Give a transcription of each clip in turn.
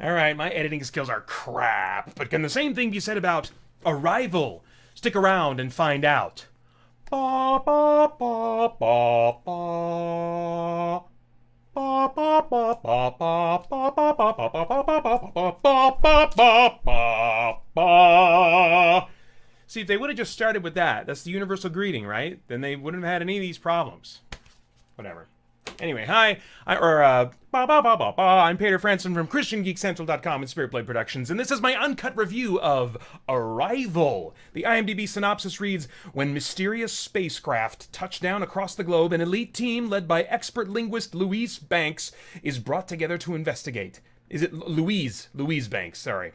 All right, my editing skills are crap, but can the same thing be said about Arrival? Stick around and find out. Ba ba ba ba ba. Ba ba ba ba ba ba ba ba ba ba ba ba ba ba ba ba. See, if they would have just started with that, that's the universal greeting, right? Then they wouldn't have had any of these problems. Whatever. Anyway, hi, I'm Peter Franson from ChristiangeekCentral.com and Spirit Blade Productions, and this is my uncut review of Arrival. The IMDb synopsis reads, when mysterious spacecraft touch down across the globe, an elite team led by expert linguist Louise Banks is brought together to investigate. Is it Louise? Louise Banks, sorry.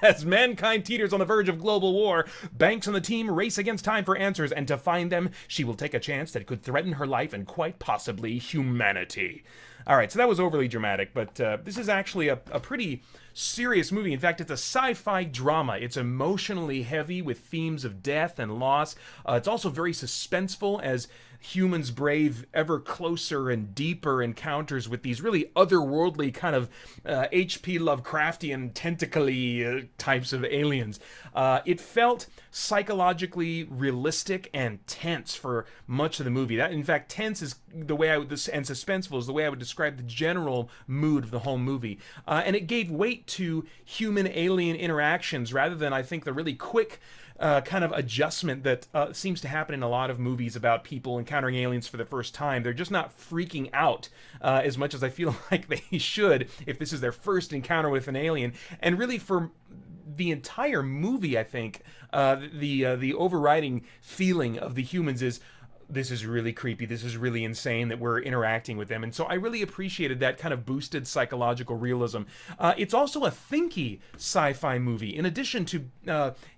As mankind teeters on the verge of global war, Banks and the team race against time for answers, and to find them, she will take a chance that could threaten her life and quite possibly humanity. Alright, so that was overly dramatic, but this is actually a pretty serious movie. In fact, it's a sci-fi drama. It's emotionally heavy with themes of death and loss. It's also very suspenseful as humans brave ever closer and deeper encounters with these really otherworldly kind of H.P. Lovecraftian tentacly types of aliens. It felt psychologically realistic and tense for much of the movie. That, in fact, tense is the way and suspenseful is the way I would describe the general mood of the whole movie. And it gave weight to human-alien interactions rather than, I think, the really quick kind of adjustment that seems to happen in a lot of movies about people encountering aliens for the first time. They're just not freaking out as much as I feel like they should if this is their first encounter with an alien. And really, for the entire movie, I think the overriding feeling of the humans is, this is really creepy, this is really insane that we're interacting with them. And so I really appreciated that kind of boosted psychological realism. It's also a thinky sci-fi movie, in addition to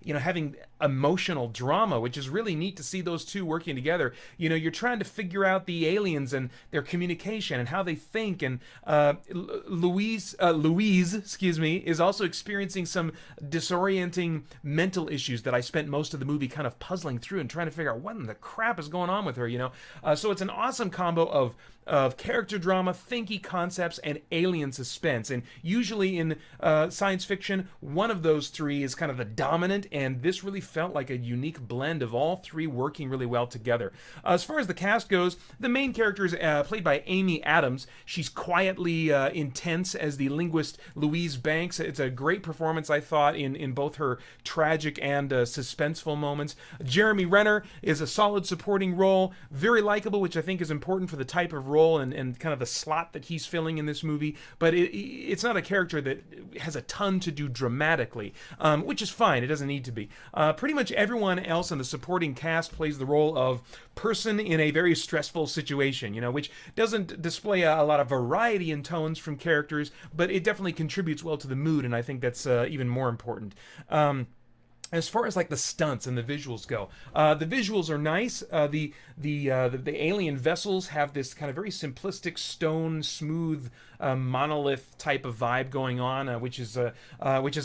having emotional drama, which is really neat to see those two working together. You're trying to figure out the aliens and their communication and how they think, and Louise, is also experiencing some disorienting mental issues that I spent most of the movie kind of puzzling through and trying to figure out what in the crap is going on with her. So it's an awesome combo of character drama, thinky concepts, and alien suspense. And usually in science fiction, one of those three is kind of the dominant, and this really felt like a unique blend of all three working really well together. As far as the cast goes, the main character is played by Amy Adams. She's quietly intense as the linguist Louise Banks. It's a great performance, I thought, in both her tragic and suspenseful moments. Jeremy Renner is a solid supporting role, very likable, which I think is important for the type of role and kind of the slot that he's filling in this movie, but it's not a character that has a ton to do dramatically, which is fine. It doesn't need to be. Pretty much everyone else in the supporting cast plays the role of person in a very stressful situation, which doesn't display a lot of variety in tones from characters, but it definitely contributes well to the mood, and I think that's even more important. As far as like the stunts and the visuals go, the visuals are nice. The alien vessels have this kind of very simplistic stone, smooth monolith type of vibe going on, which is a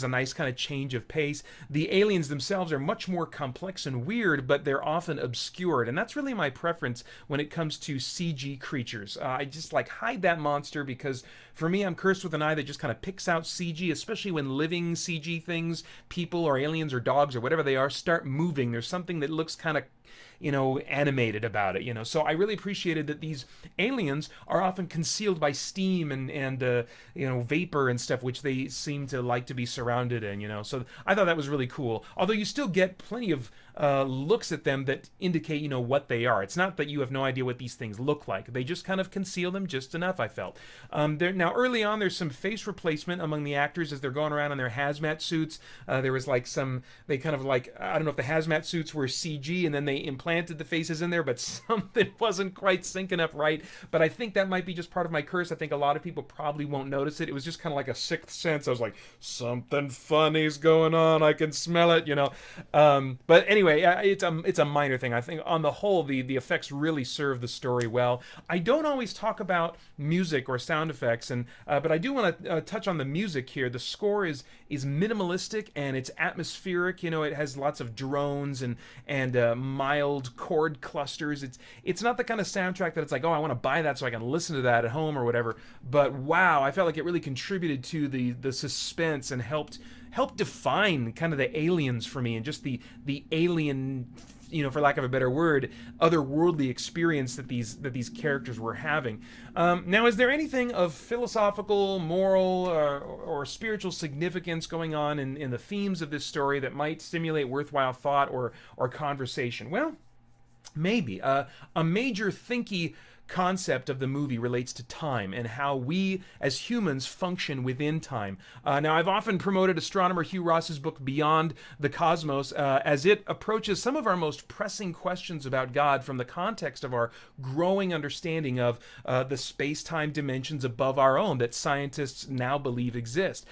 nice kind of change of pace. The aliens themselves are much more complex and weird, but they're often obscured, and that's really my preference when it comes to CG creatures. I just like hide that monster because for me, I'm cursed with an eye that just kind of picks out CG, especially when living CG things, people or aliens or dogs or whatever they are, start moving. There's something that looks kind of animated about it. So I really appreciated that these aliens are often concealed by steam and vapor and stuff, which they seem to like to be surrounded in. So I thought that was really cool. Although you still get plenty of looks at them that indicate, what they are. It's not that you have no idea what these things look like. They just kind of conceal them just enough, I felt. Now, early on, there's some face replacement among the actors as they're going around in their hazmat suits. There was like they kind of like, I don't know if the hazmat suits were CG and then they implanted the faces in there, but something wasn't quite syncing up right. But I think that might be just part of my curse. I think a lot of people probably won't notice it. It was just kind of like a sixth sense. I was like, something funny's going on. I can smell it, But anyway, it's a minor thing. I think on the whole, the effects really serve the story well. I don't always talk about music or sound effects, but I do want to touch on the music here. The score is minimalistic and it's atmospheric. It has lots of drones and mild chord clusters. It's not the kind of soundtrack that it's like, oh, I want to buy that so I can listen to that at home or whatever. But wow, I felt like it really contributed to the suspense and helped define kind of the aliens for me, and just the alien, for lack of a better word, otherworldly experience that these characters were having. Now, is there anything of philosophical, moral, or spiritual significance going on in the themes of this story that might stimulate worthwhile thought or conversation? Well, maybe. A major thinky concept of the movie relates to time and how we as humans function within time. Now, I've often promoted astronomer Hugh Ross's book Beyond the Cosmos as it approaches some of our most pressing questions about God from the context of our growing understanding of the space-time dimensions above our own that scientists now believe exist.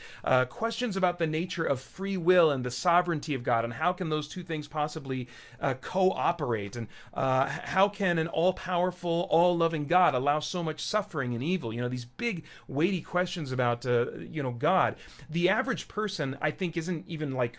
Questions about the nature of free will and the sovereignty of God, and how can those two things possibly cooperate, and how can an all-powerful, all-loving God allow so much suffering and evil? These big, weighty questions about, God. The average person, I think, isn't even like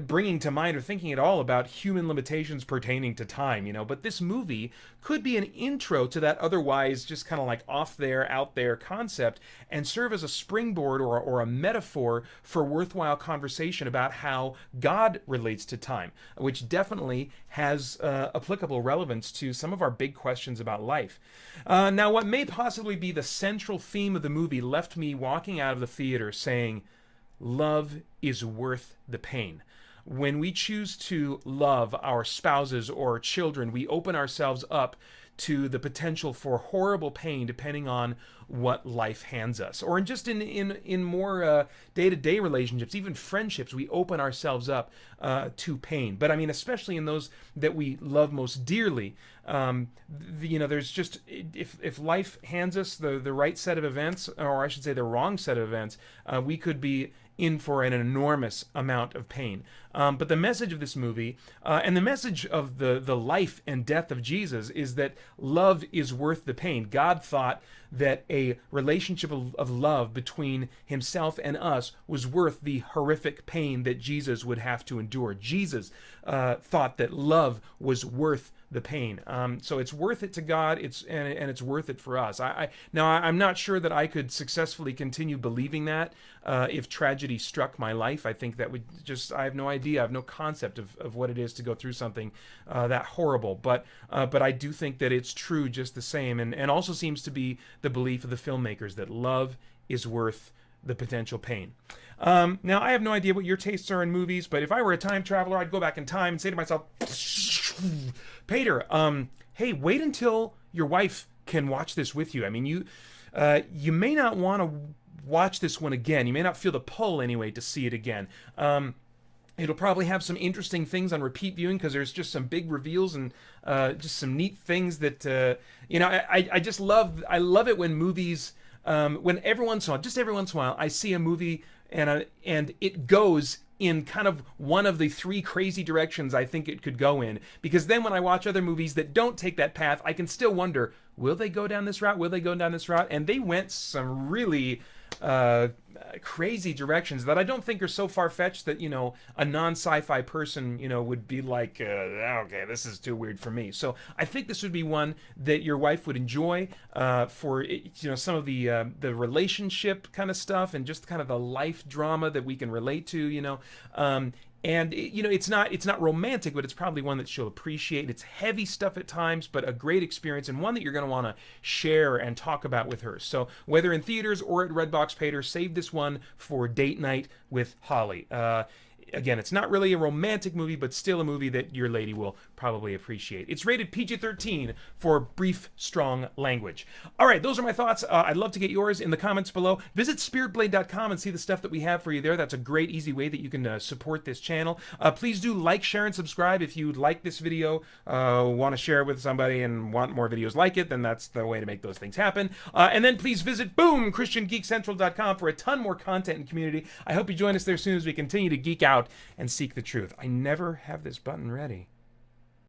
bringing to mind or thinking at all about human limitations pertaining to time, but this movie could be an intro to that otherwise just kind of like off there, out there concept, and serve as a springboard or a metaphor for worthwhile conversation about how God relates to time, which definitely has applicable relevance to some of our big questions about life. Now, what may possibly be the central theme of the movie left me walking out of the theater saying, love is worth the pain. When we choose to love our spouses or children, we open ourselves up to the potential for horrible pain depending on what life hands us. Or in more day-to-day relationships, even friendships, we open ourselves up to pain. But I mean, especially in those that we love most dearly, there's just, if life hands us the right set of events, or I should say the wrong set of events, we could be in for an enormous amount of pain. But the message of this movie, and the message of the life and death of Jesus, is that love is worth the pain. God thought that a relationship of love between himself and us was worth the horrific pain that Jesus would have to endure. Jesus thought that love was worth the pain. So it's worth it to God, and it's worth it for us. I'm not sure that I could successfully continue believing that if tragedy struck my life. I think that would just, I have no idea, I have no concept of what it is to go through something that horrible. But I do think that it's true just the same, and also seems to be the belief of the filmmakers that love is worth the potential pain. Now, I have no idea what your tastes are in movies, but if I were a time traveler, I'd go back in time and say to myself, Peter, hey, wait until your wife can watch this with you. I mean, you may not want to watch this one again. You may not feel the pull anyway to see it again. It'll probably have some interesting things on repeat viewing because there's just some big reveals and just some neat things that I love it when movies, when every once in a while I see a movie and it goes in kind of one of the three crazy directions I think it could go in, because then when I watch other movies that don't take that path, I can still wonder, will they go down this route? Will they go down this route? And they went some really crazy directions that I don't think are so far-fetched that, a non-sci-fi person, would be like, okay, this is too weird for me. So I think this would be one that your wife would enjoy for, some of the relationship kind of stuff and just kind of the life drama that we can relate to, and it's not romantic, but it's probably one that she'll appreciate. It's heavy stuff at times, but a great experience, and one that you're going to want to share and talk about with her. So whether in theaters or at Redbox Pater, save this one for date night with Holly. Again, it's not really a romantic movie, but still a movie that your lady will probably appreciate. It's rated PG-13 for brief, strong language. All right, those are my thoughts. I'd love to get yours in the comments below. Visit spiritblade.com and see the stuff that we have for you there. That's a great, easy way that you can support this channel. Please do like, share, and subscribe if you like this video, want to share it with somebody, and want more videos like it, then that's the way to make those things happen. And then please visit, christiangeekcentral.com for a ton more content and community. I hope you join us there soon as we continue to geek out and seek the truth. I never have this button ready.